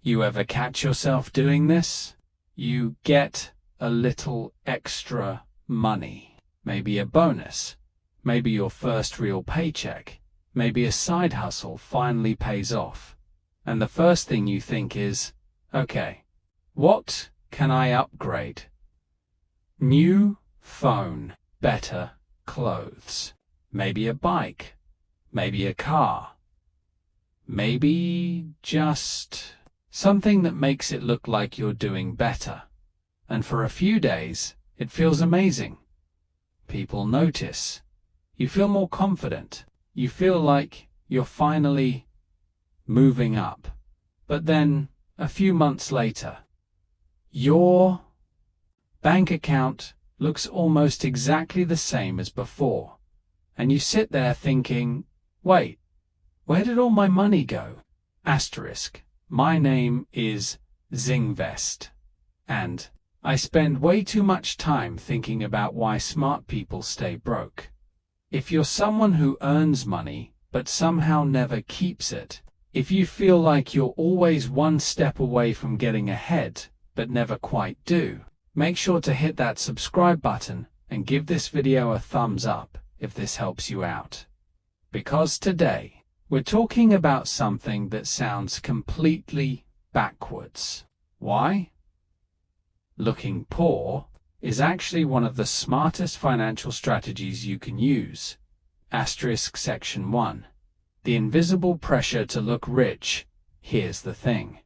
You ever catch yourself doing this? You get a little extra money, maybe a bonus, maybe your first real paycheck, maybe a side hustle finally pays off. And the first thing you think is, okay, what can I upgrade? New phone, better clothes, maybe a bike, maybe a car, maybe just something that makes it look like you're doing better. And for a few days, it feels amazing. People notice. You feel more confident. You feel like you're finally moving up. But then, a few months later, your bank account looks almost exactly the same as before. And you sit there thinking, wait, where did all my money go? Asterisk. My name is Zenvest, and I spend way too much time thinking about why smart people stay broke. If you're someone who earns money but somehow never keeps it, if you feel like you're always one step away from getting ahead but never quite do, make sure to hit that subscribe button and give this video a thumbs up if this helps you out. Because today, we're talking about something that sounds completely backwards. Why? Looking poor is actually one of the smartest financial strategies you can use. Asterisk section 1. The invisible pressure to look rich. Here's the thing.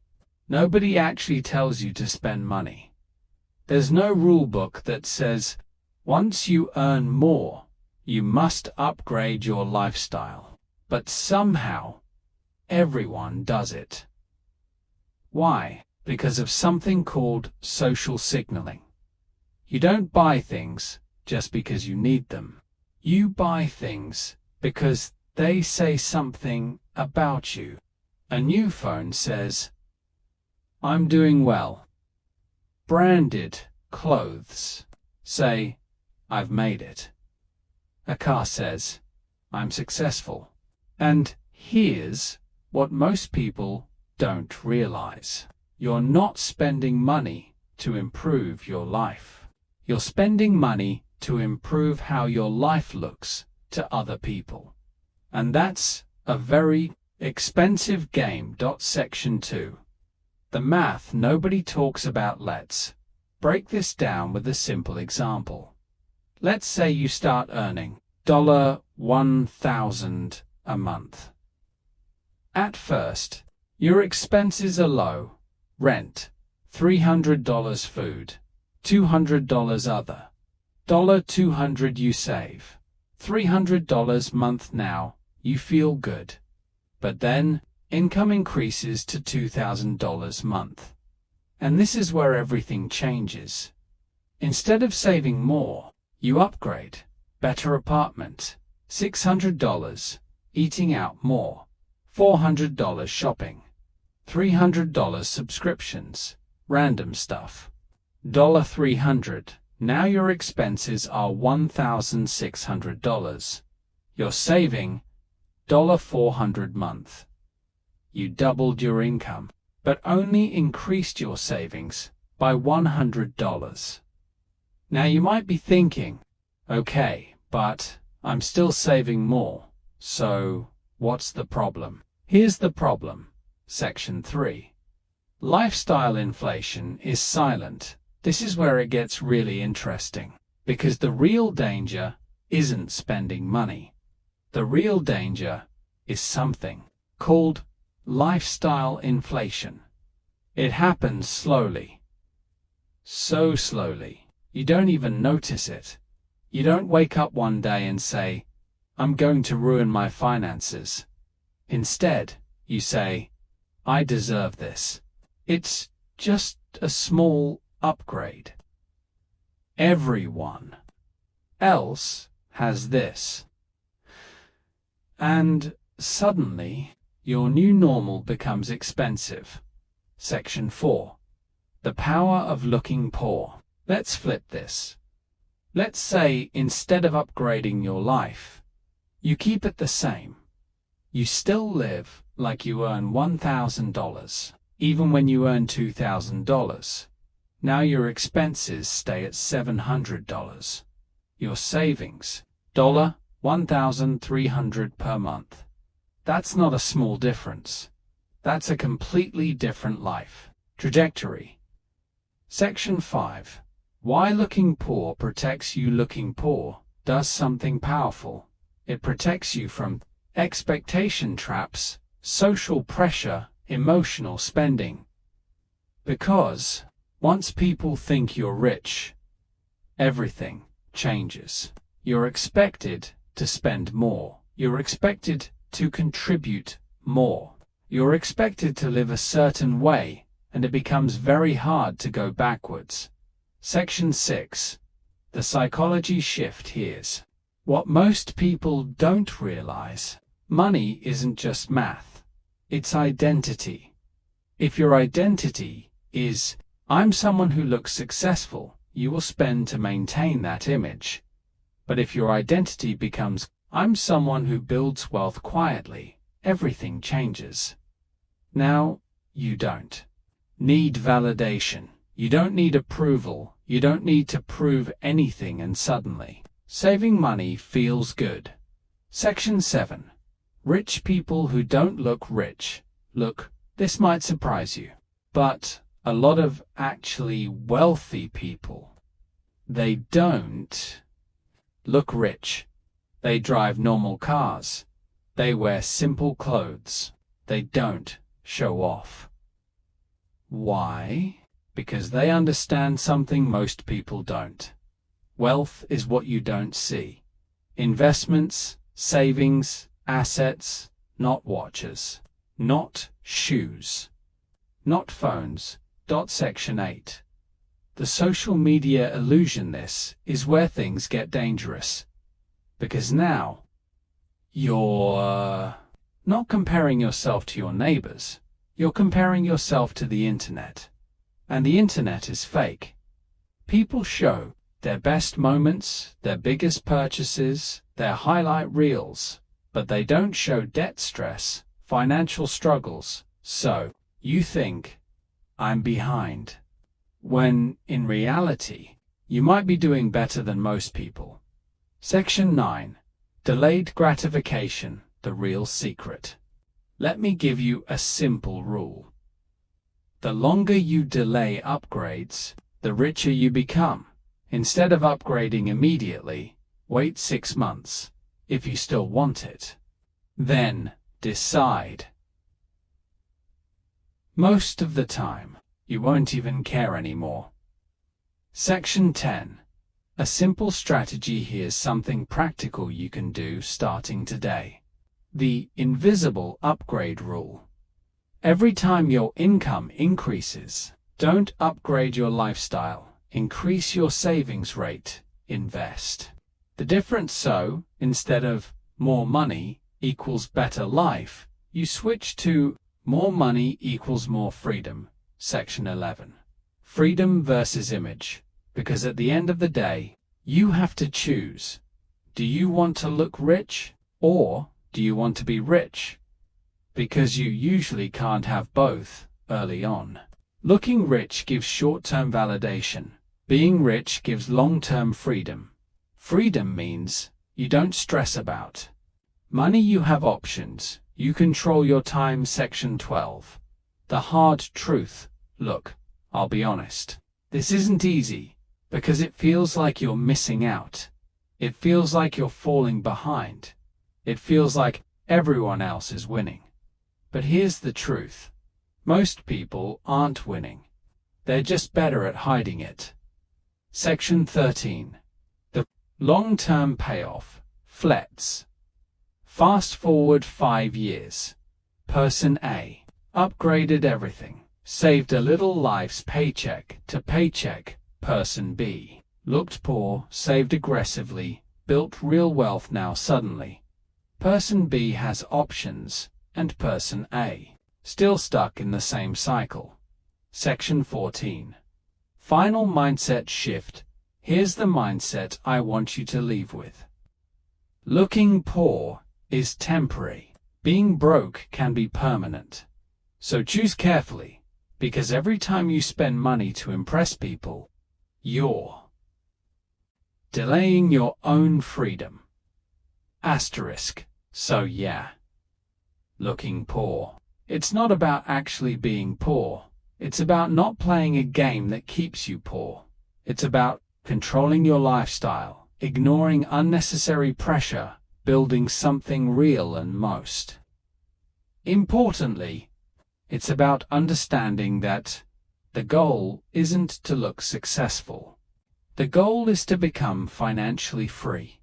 Nobody actually tells you to spend money. There's no rule book that says, once you earn more, you must upgrade your lifestyle. But somehow, everyone does it. Why? Because of something called social signaling. You don't buy things just because you need them. You buy things because they say something about you. A new phone says, I'm doing well. Branded clothes say, I've made it. A car says, I'm successful. And here's what most people don't realize. You're not spending money to improve your life. You're spending money to improve how your life looks to other people. And that's a very expensive game. Section 2. The math nobody talks about. Let's break this down with a simple example. Let's say you start earning $1,000 a month. At first, your expenses are low. Rent, $300 food, $200 other. $200 you save. $300 month now, you feel good. But then, income increases to $2,000 month. And this is where everything changes. Instead of saving more, you upgrade. Better apartment, $600. Eating out more, $400 shopping, $300 subscriptions, random stuff, $300. Now your expenses are $1,600. You're saving $400 month. You doubled your income, but only increased your savings by $100. Now you might be thinking, okay, but I'm still saving more. So, what's the problem? Here's the problem. Section 3. Lifestyle inflation is silent. This is where it gets really interesting, because the real danger isn't spending money. The real danger is something called lifestyle inflation. It happens slowly. So slowly, you don't even notice it. You don't wake up one day and say, I'm going to ruin my finances. Instead, you say, I deserve this. It's just a small upgrade. Everyone else has this. And suddenly, your new normal becomes expensive. Section 4. The power of looking poor. Let's flip this. Let's say instead of upgrading your life, you keep it the same. You still live like you earn $1,000. even when you earn $2,000. Now your expenses stay at $700. Your savings, $1,300 per month. That's not a small difference. That's a completely different life trajectory. Section 5. Why looking poor protects you. Looking poor does something powerful. It protects you from expectation traps, social pressure, emotional spending. Because once people think you're rich, everything changes. You're expected to spend more. You're expected to contribute more. You're expected to live a certain way, and it becomes very hard to go backwards. Section 6. The psychology shift. Here's what most people don't realize. Money isn't just math. It's identity. If your identity is, I'm someone who looks successful, you will spend to maintain that image. But if your identity becomes, I'm someone who builds wealth quietly, everything changes. Now, you don't need validation. You don't need approval. You don't need to prove anything, and suddenly, saving money feels good. Section 7. Rich people who don't look rich. Look, this might surprise you, but a lot of actually wealthy people, they don't look rich. They drive normal cars. They wear simple clothes. They don't show off. Why? Because they understand something most people don't. Wealth is what you don't see. Investments, savings, assets, not watches, not shoes, not phones. Section 8. The social media illusion. This is where things get dangerous. Because now, you're not comparing yourself to your neighbors. You're comparing yourself to the internet. And the internet is fake. People show their best moments, their biggest purchases, their highlight reels, but they don't show debt stress, financial struggles. So, you think, I'm behind. When, in reality, you might be doing better than most people. Section 9. Delayed gratification, the real secret. Let me give you a simple rule. The longer you delay upgrades, the richer you become. Instead of upgrading immediately, wait 6 months. If you still want it, then decide. Most of the time, you won't even care anymore. Section 10. A simple strategy. Here's something practical you can do starting today. The invisible upgrade rule. Every time your income increases, don't upgrade your lifestyle. Increase your savings rate. Invest the difference. So, instead of more money equals better life, you switch to more money equals more freedom. Section 11. Freedom versus image. Because at the end of the day, you have to choose. Do you want to look rich, or do you want to be rich? Because you usually can't have both early on. Looking rich gives short-term validation. Being rich gives long-term freedom. Freedom means you don't stress about money. You have options. You control your time. Section 12. The hard truth. Look, I'll be honest. This isn't easy, because it feels like you're missing out. It feels like you're falling behind. It feels like everyone else is winning. But here's the truth. Most people aren't winning. They're just better at hiding it. Section 13. The long-term payoff. Flex. Fast forward 5 years. Person A upgraded everything. Saved a little life's paycheck to paycheck. Person B looked poor, saved aggressively, built real wealth. Now suddenly, Person B has options, and Person A still stuck in the same cycle. Section 14. Final mindset shift. Here's the mindset I want you to leave with. Looking poor is temporary. Being broke can be permanent. So choose carefully. Because every time you spend money to impress people, you're delaying your own freedom. Asterisk. So yeah, looking poor. It's not about actually being poor. It's about not playing a game that keeps you poor. It's about controlling your lifestyle, ignoring unnecessary pressure, building something real, and most importantly, it's about understanding that the goal isn't to look successful. The goal is to become financially free.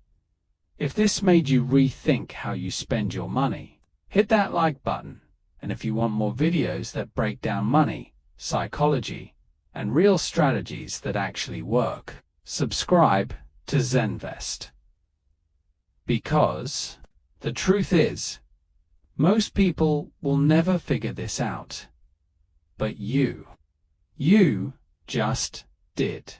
If this made you rethink how you spend your money, hit that like button. And if you want more videos that break down money, psychology, and real strategies that actually work, subscribe to Zenvest. Because the truth is, most people will never figure this out. But you just did.